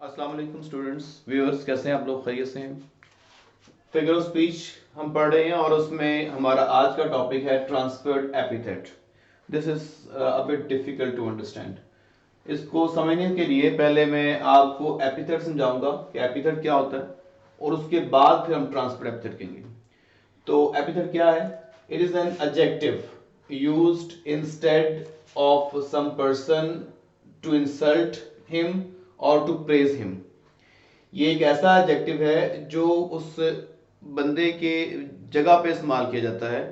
अस्सलाम वालेकुम students viewers, कैसे हैं आप लोग? खैरियत से हैं? फिगर ऑफ स्पीच हम पढ़ रहे हैं और उसमें हमारा आज का टॉपिक है transferred epithet. This is a bit difficult to understand. इसको समझने के लिए पहले मैं आपको एपिथेट समझाऊंगा कि एपिथेट क्या होता है और उसके बाद फिर हम ट्रांसफर्ड एपिथेट कहेंगे। तो एपिथेट क्या है? It is an adjective used instead of some person to insult him और टू प्रेज हिम। ये एक ऐसा एडजेक्टिव है जो उस बंदे के जगह पे इस्तेमाल किया जाता है।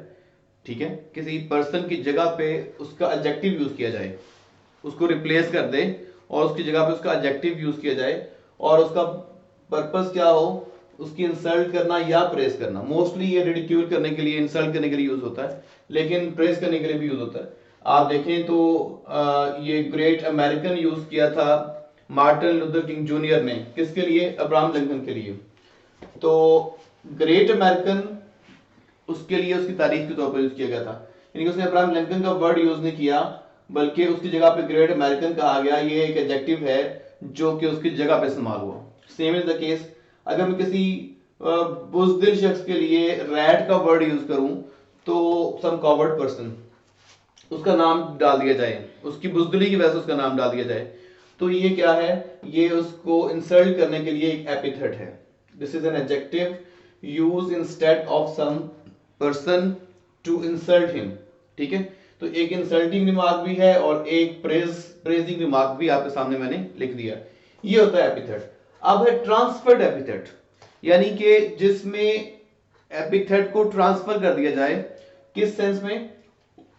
ठीक है, किसी पर्सन की जगह पे उसका एडजेक्टिव यूज किया जाए, उसको रिप्लेस कर दे और उसकी जगह पे उसका एडजेक्टिव यूज किया जाए और उसका पर्पस क्या हो, उसकी इंसल्ट करना या प्रेस करना। मोस्टली ये रिडिक्यूल करने के लिए, इंसल्ट करने के लिए यूज होता है, लेकिन प्रेस करने के लिए भी यूज होता है। आप देखें तो ये ग्रेट अमेरिकन यूज किया था मार्टिन लूथर किंग जूनियर ने। किसके लिए? अब्राहम लिंकन के लिए। तो ग्रेट अमेरिकन उसके लिए उसकी तारीफ के तौर पर यूज किया गया था, यानी कि उसने अब्राहम लिंकन का वर्ड यूज नहीं किया, बल्कि उसकी जगह पे ग्रेट अमेरिकन कहा गया। ये एक एडजेक्टिव है जो कि उसकी जगह पे इस्तेमाल हुआ। सेम इज द केस अगर मैं किसी बुजदिल शख्स के लिए रैट का वर्ड यूज करूं, तो सम कॉवर्ड पर्सन, उसका नाम डाल दिया जाए, उसकी बुजदिली की वजह से उसका नाम डाल दिया जाए, तो ये क्या है? ये उसको इंसल्ट करने के लिए एक एपिथेट है। This is an adjective use instead of some person to insult him. ठीक है, तो एक इंसल्टिंग रिमार्क भी है और एक प्रेजिंग रिमार्क भी आपके सामने मैंने लिख दिया। ये होता है एपिथेट। अब है ट्रांसफर्ड एपिथेट, यानी कि जिसमें एपिथेट को ट्रांसफर कर दिया जाए। किस सेंस में?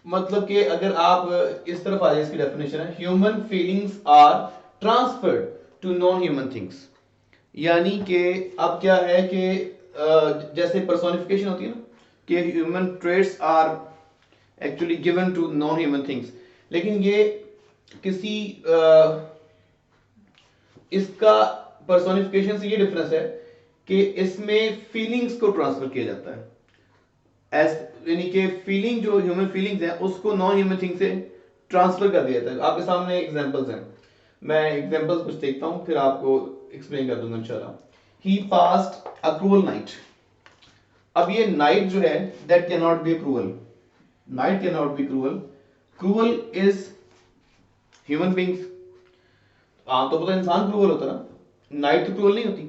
मतलब कि अगर आप इस तरफ आ जाए, इसकी डेफिनेशन है human feelings are transferred to non human things. यानी कि अब क्या है कि जैसे पर्सोनिफिकेशन होती है ना, कि human traits are actually given to non human things, लेकिन ये किसी इसका पर्सोनिफिकेशन से ये डिफरेंस है कि इसमें फीलिंग्स को ट्रांसफर किया जाता है। यानी कि फीलिंग, जो ह्यूमन फीलिंग्स हैं, उसको नॉन ह्यूमन थिंग से ट्रांसफर कर दिया जाता है। आपके सामने एग्जांपल्स हैं, मैं एग्जांपल्स कुछ देखता हूं, फिर आपको एक्सप्लेन कर दूंगा इंशाल्लाह। ही पास्ड अ क्रूअल नाइट। अब ये नाइट जो है, that can not be cruel. Night can not be cruel. Cruel is human beings. आम तो पता इंसान क्रूअल होता ना, नाइट तो क्रूअल नहीं होती।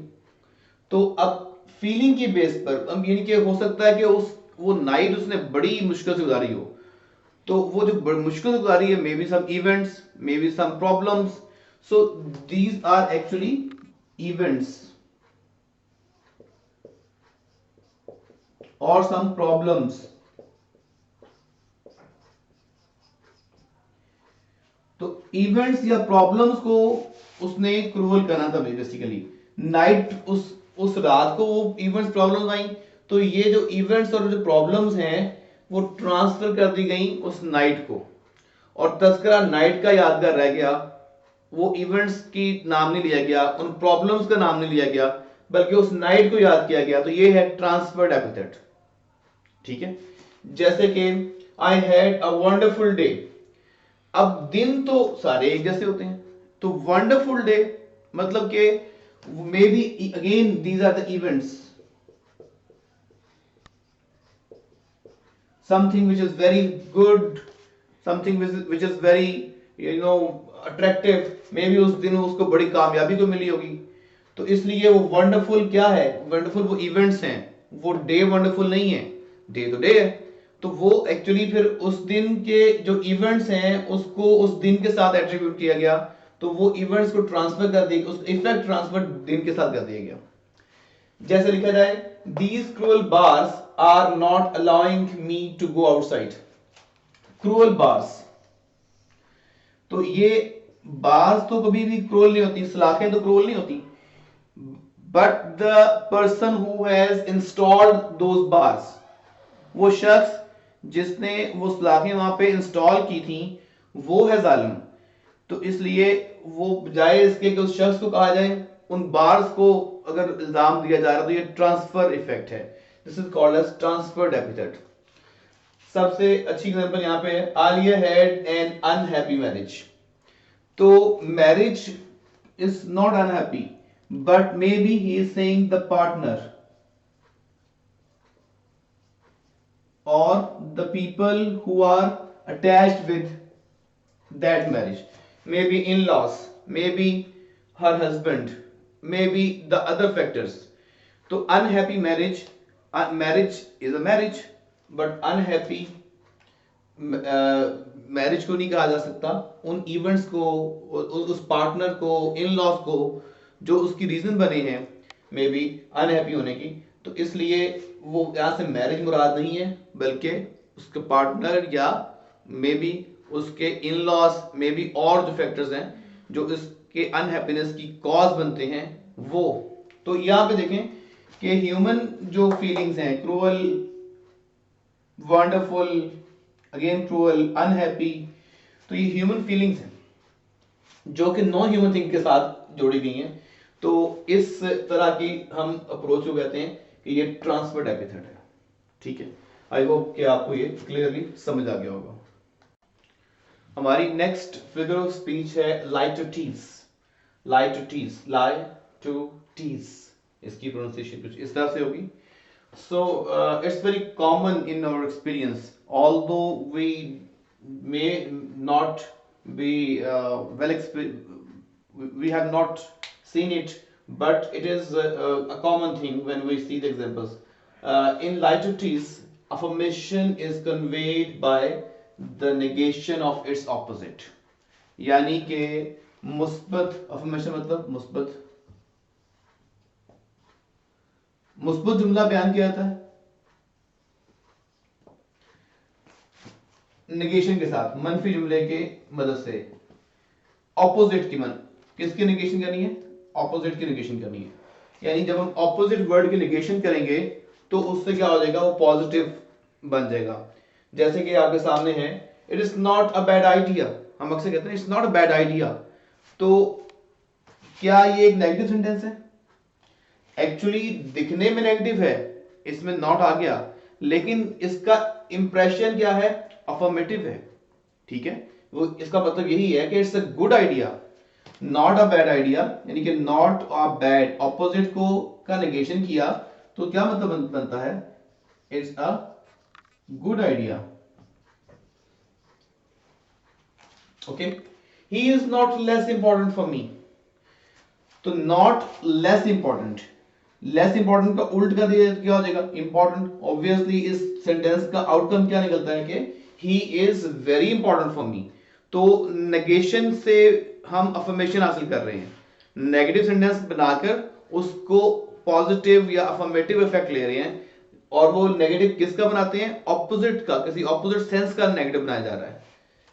तो अब फीलिंग की बेस पर, अब यानी कि हो सकता है कि उस वो नाइट उसने बड़ी मुश्किल से गुजारी हो, तो वो जो मुश्किल से गुजारी है, maybe some events, maybe some problems, so these are actually events और सम प्रॉब्लम्स। तो इवेंट्स या प्रॉब्लम्स को उसने क्रूअल करना था बेसिकली। नाइट उस रात को वो इवेंट्स प्रॉब्लम्स आई, तो ये जो इवेंट्स और जो प्रॉब्लम्स हैं वो ट्रांसफर कर दी गई उस नाइट को, और तस्करा नाइट का यादगार रह गया। वो इवेंट्स की नाम नहीं लिया गया, उन प्रॉब्लम्स का नाम नहीं लिया गया, बल्कि उस नाइट को याद किया गया। तो ये है ट्रांसफर्ड एपिथेट। ठीक है, जैसे कि I had a wonderful day. अब दिन तो सारे एक जैसे होते हैं, तो वंडरफुल डे मतलब कि maybe again these are the events, something which is very good, something which is very attractive, may be उस दिन उसको बड़ी कामयाबी को मिली होगी। तो इसलिए वो वंडरफुल क्या है? वंडरफुल वो इवेंट्स हैं, वो डे वंडरफुल नहीं है। डे तो डे है, तो वो एक्चुअली फिर उस दिन के जो इवेंट्स हैं उसको उस दिन के साथ एट्रीब्यूट किया गया, तो वो इवेंट्स को ट्रांसफर कर दिया, उस इफेक्ट ट्रांसफर दिन के साथ कर दिया गया। जैसे लिखा जाए, these cruel bars are not allowing me to go outside. Cruel bars, तो ये बार्स तो कभी भी क्रूअल नहीं होती, सलाखें तो क्रूअल नहीं होती, but the person who has installed those bars, वो शख्स जिसने वो सलाखें वहां पे इंस्टॉल की थी, वो है जालिम। तो इसलिए वो बजाय इसके कि उस शख्स को कहा जाए, उन बार्स को अगर इल्जाम दिया जा रहा है, तो ये ट्रांसफर इफेक्ट है। This is called as transferred epithet. सबसे अच्छी एग्जांपल यहां पे, Alia had an unhappy marriage. तो marriage is not unhappy, but maybe he is saying the partner or the people who are attached with that marriage, maybe in-laws, maybe her husband, maybe the other factors. तो unhappy marriage, marriage is a marriage, but unhappy marriage को नहीं कहा जा सकता उन events को, उस partner को, इन लॉज को जो उसकी रीजन बने हैं मे बी अनहैप्पी होने की। तो इसलिए वो यहाँ से मैरिज मुराद नहीं है, बल्कि उसके पार्टनर या मे बी उसके इन लॉज, मे बी और जो फैक्टर्स हैं जो इसके अनहैप्पीनेस की कॉज बनते हैं वो। तो यहाँ पे देखें कि ह्यूमन जो फीलिंग्स हैं, cruel, wonderful, again cruel, unhappy, तो ये ह्यूमन फीलिंग्स हैं जो कि नॉन ह्यूमन थिंग के साथ जोड़ी गई हैं। तो इस तरह की हम अप्रोच को कहते हैं कि ये ट्रांसफर्ड एपिथेट है। ठीक है, आई होप कि आपको ये क्लियरली समझ आ गया होगा। हमारी नेक्स्ट फिगर ऑफ स्पीच है litotes. Litotes, litotes, इसकी प्रोनाउंसिएशन कुछ इस तरह से होगी। So it's very common in our experience, although we may not be we have not seen it, but it is a common thing when we see the examples. In liturgies, affirmation is conveyed by the negation of its opposite. यानी कि मुस्बत affirmation मतलब मुस्बत जुमला बयान किया जाता है नेगेशन के साथ, मनफी जुमले के मदद से। ऑपोजिट की किसकी नेगेशन करनी है? ऑपोजिट की नेगेशन करनी है। यानी जब हम ऑपोजिट वर्ड की नेगेशन करेंगे तो उससे क्या हो जाएगा, वो पॉजिटिव बन जाएगा। जैसे कि आपके सामने है, it is not a bad idea. हम अक्सर कहते हैं it's not a bad idea, तो क्या ये एक नेगेटिव सेंटेंस है? एक्चुअली दिखने में नेगेटिव है, इसमें नॉट आ गया, लेकिन इसका इंप्रेशन क्या है? अफर्मेटिव है। ठीक है, वो इसका मतलब यही है कि it's a good idea, not a bad idea. यानी कि नॉट अ बैड, ऑपोजिट को का नेगेशन किया तो क्या मतलब बनता है? It's a good idea. Okay, he is not less important for me. तो not less important, less important का उल्ट का दिया क्या हो जाएगा? इंपॉर्टेंट। ऑब्वियसली इस सेंटेंस का आउटकम क्या निकलता है कि he is very important for me. तो नेगेशन से हम अफर्मेशन हासिल कर रहे हैं, नेगेटिव सेंटेंस बनाकर उसको पॉजिटिव या अफर्मेटिव इफेक्ट ले रहे हैं, और वो नेगेटिव किसका बनाते हैं? ऑपोजिट का, किसी ऑपोजिट सेंस का नेगेटिव बनाया जा रहा है।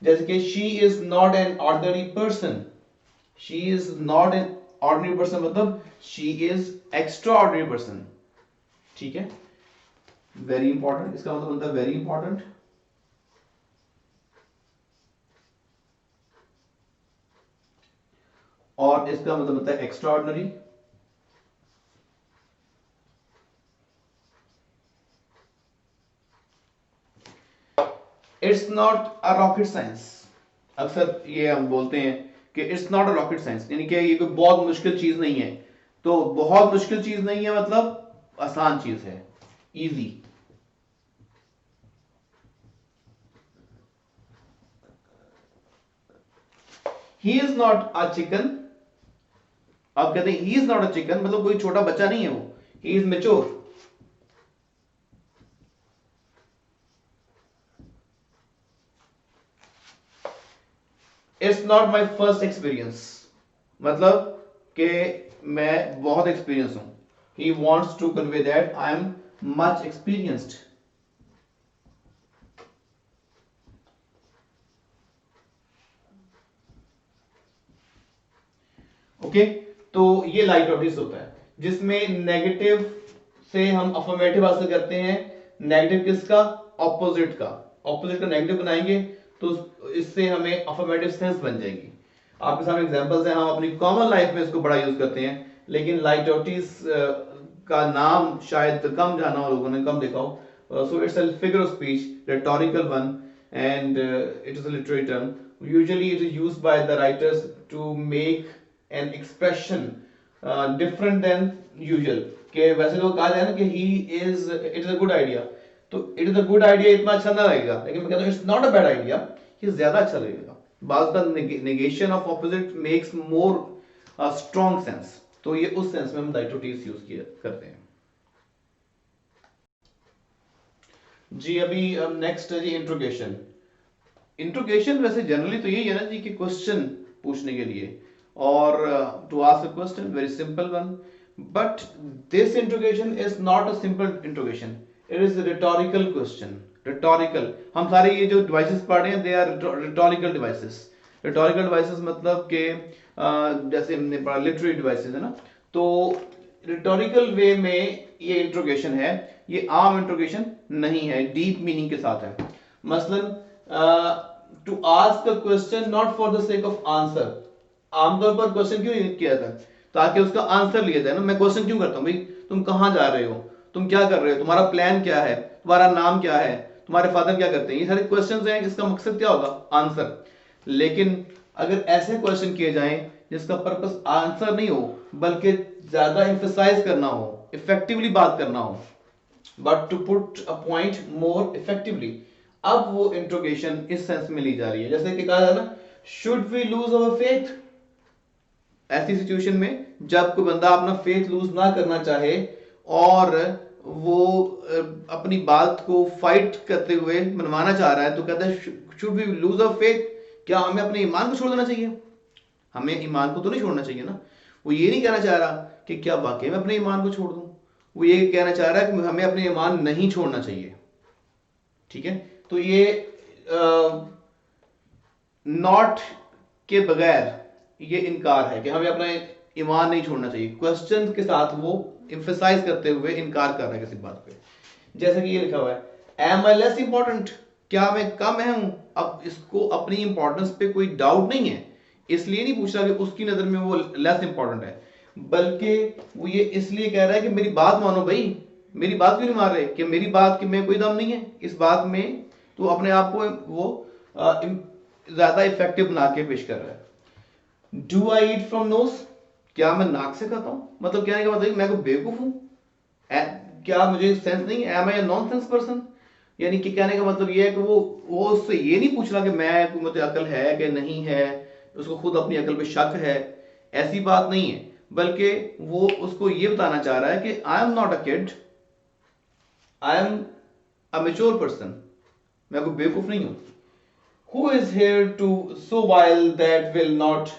जैसे कि she is not an ordinary person. She is not an ordinary person मतलब she is extraordinary person. ठीक है, वेरी इंपॉर्टेंट, इसका मतलब बनता है वेरी इंपॉर्टेंट। और इसका मतलब बनता है extra ordinary. It's not a rocket science. अक्सर ये हम बोलते हैं कि it's not a rocket science, यानी कि ये कोई बहुत मुश्किल चीज नहीं है। तो बहुत मुश्किल चीज नहीं है मतलब आसान चीज है, easy. He is not a chicken. आप कहते हैं he is not a chicken मतलब कोई छोटा बच्चा नहीं है वो, he is mature. It's not my first experience मतलब कि मैं बहुत एक्सपीरियंस हूं। He wants to convey that I am much experienced. Okay, तो ये लाइटोटिस होता है जिसमें नेगेटिव से हम अफर्मेटिव हासिल करते हैं। नेगेटिव किसका? ऑपोजिट का। ऑपोजिट का नेगेटिव बनाएंगे तो इससे हमें अफर्मेटिव सेंस बन जाएगी। आपके सामने एग्जांपल्स हैं, हम अपनी कॉमन लाइफ में इसको बड़ा यूज करते हैं, लेकिन लाइटोटिस का नाम शायद कम जाना हो, लोगों ने कम देखा हो। So it's a figure of speech, rhetorical one, and it is a literary term. Usually it is used by the writers to make an expression different than usual, कि वैसे तो कहा जाए ना कि he is, it is a good idea, तो it is a good idea इतना अच्छा ना लगेगा, लेकिन मैं कहता हूँ it's not a bad idea, ये ज्यादा अच्छा लगेगा। बाज the negation of opposite makes more strong sense, तो ये उस सेंस में हम दैट टू टीज यूज किया करते हैं। जी अभी नेक्स्ट है जी इंट्रोगेशन। इंट्रोगेशन वैसे जनरली तो यही है ना जी कि क्वेश्चन पूछने के लिए, और to ask a question, very simple one, but this interrogation is not a simple interrogation, it is rhetorical question. Rhetorical, हम सारे ये जो डिवाइसेस पढ़ रहे हैं they are rhetorical devices. Rhetorical devices मतलब के जैसे हमने पढ़ा लिटरेरी डिवाइसेस है ना, तो रिटोरिकल वे में ये इंट्रोगेशन है, ये आम इंट्रोगेशन नहीं है, डीप मीनिंग के साथ है। मसलन to ask a question not for the sake of answer, आमतौर पर क्वेश्चन क्यों किया जाता है, ताकि उसका आंसर लिया जाए ना। मैं क्वेश्चन क्यों करता हूं भाई, तुम कहां जा रहे हो, तुम क्या कर रहे हो, तुम्हारा प्लान क्या है, तुम्हारा नाम क्या है, तुम्हारे फादर क्या करते हैं, ये सारे क्वेश्चंस हैं, इसका मकसद क्या होगा, आंसर। लेकिन अगर ऐसे क्वेश्चन किए जाएं जिसका पर्पस आंसर नहीं हो, बल्कि ज्यादा एम्फसाइज करना हो, इफेक्टिवली बात करना हो, but to put a point more effectively, अब वो इंट्रोगेशन इस सेंस में ली जा रही है। जैसे कि कहा जाए ना, should we lose our faith, ऐसी सिचुएशन में जब कोई बंदा अपना फेथ लूज ना करना चाहे और वो अपनी बात को फाइट करते हुए मनवाना चाह रहा है, तो कहता है should we lose our faith, क्या हमें अपने ईमान को छोड़ देना चाहिए, हमें ईमान को तो नहीं छोड़ना चाहिए ना। वो ये नहीं कहना चाह रहा कि क्या वाकई में अपने ईमान को छोड़ दूं, वो ये कहना चाह रहा है कि हमें अपने ईमान नहीं छोड़ना चाहिए। ठीक है, तो ये नॉट के बगैर ये इनकार है कि हमें अपना ईमान नहीं छोड़ना चाहिए, क्वेश्चन के साथ वो एम्फसाइज करते हुए इनकार कर रहा है किसी बात पे। जैसे कि ये लिखा हुआ है, एम आई लेस इंपॉर्टेंट, क्या मैं कम है हूं। अब इसको अपनी इंपॉर्टेंस पे कोई डाउट नहीं है, इसलिए नहीं पूछ रहा कि उसकी नजर में वो लेस इंपॉर्टेंट है, बल्कि वो ये इसलिए कह रहा है कि मेरी बात मानो भाई, मेरी बात क्यों नहीं मान रहे, कि मेरी बात में कोई दम नहीं है इस बात में, तो अपने आप को वो ज्यादा इफेक्टिव बना के पेश कर रहा है। Do I eat from knows, क्या मैं नाक से खाता हूं, मतलब कहने का मतलब मैं कोई बेवकूफ हूं, क्या मुझे सेंस नहीं है, एम आई नॉन सेंस पर्सन, यानी कि कहने का मतलब ये है कि वो उससे ये नहीं पूछ रहा कि मैं, मुझे अकल है कि नहीं है, उसको खुद अपनी अकल पे शक है, ऐसी बात नहीं है, बल्कि वो उसको ये बताना चाह रहा है कि I am not a kid, I am a mature person, मैं कोई बेवकूफ नहीं हूं। Who is here to so while that will not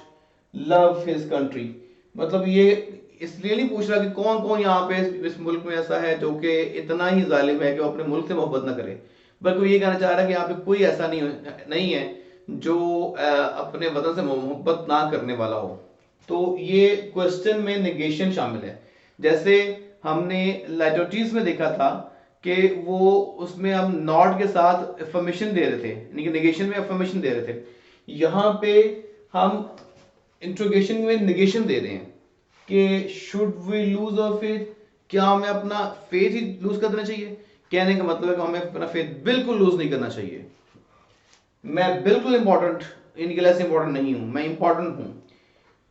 love his country, मतलब ये इसलिए नहीं पूछ रहा कि कौन कौन यहाँ पे इस मुल्क में ऐसा है जो कि इतना ही जालिम है कि वो अपने मुल्क से मोहब्बत ना करे, बल्कि वो ये कहना चाह रहा है कि यहाँ पे कोई ऐसा नहीं है जो अपने वतन से मोहब्बत ना करने वाला हो। तो ये क्वेश्चन में नेगेशन शामिल है। जैसे हमने लैटोटीज में देखा था कि वो उसमें हम नॉट के साथ अफर्मेशन दे रहे थे, यानी कि नेगेशन में अफर्मेशन दे रहे थे, यहाँ पे हम इंट्रोगेशन में नेगेशन दे रहे हैं कि should we lose our faith, क्या हमें अपना फेथ ही लूज कर देना चाहिए। कहने का मतलब है कि हमें अपना फेथ बिल्कुल लूज नहीं करना चाहिए, मैं बिल्कुल इंपॉर्टेंट, इनके लिए इंपॉर्टेंट नहीं हूं, मैं इंपॉर्टेंट हूं,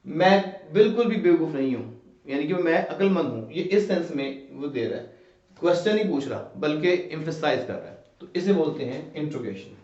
मैं बिल्कुल भी बेवकूफ नहीं हूं, यानी कि मैं अक्लमंद हूं, ये इस सेंस में वो दे रहा है, क्वेश्चन ही पूछ रहा बल्कि एम्फसाइज कर रहा है, तो इसे बोलते हैं इंट्रोगेशन।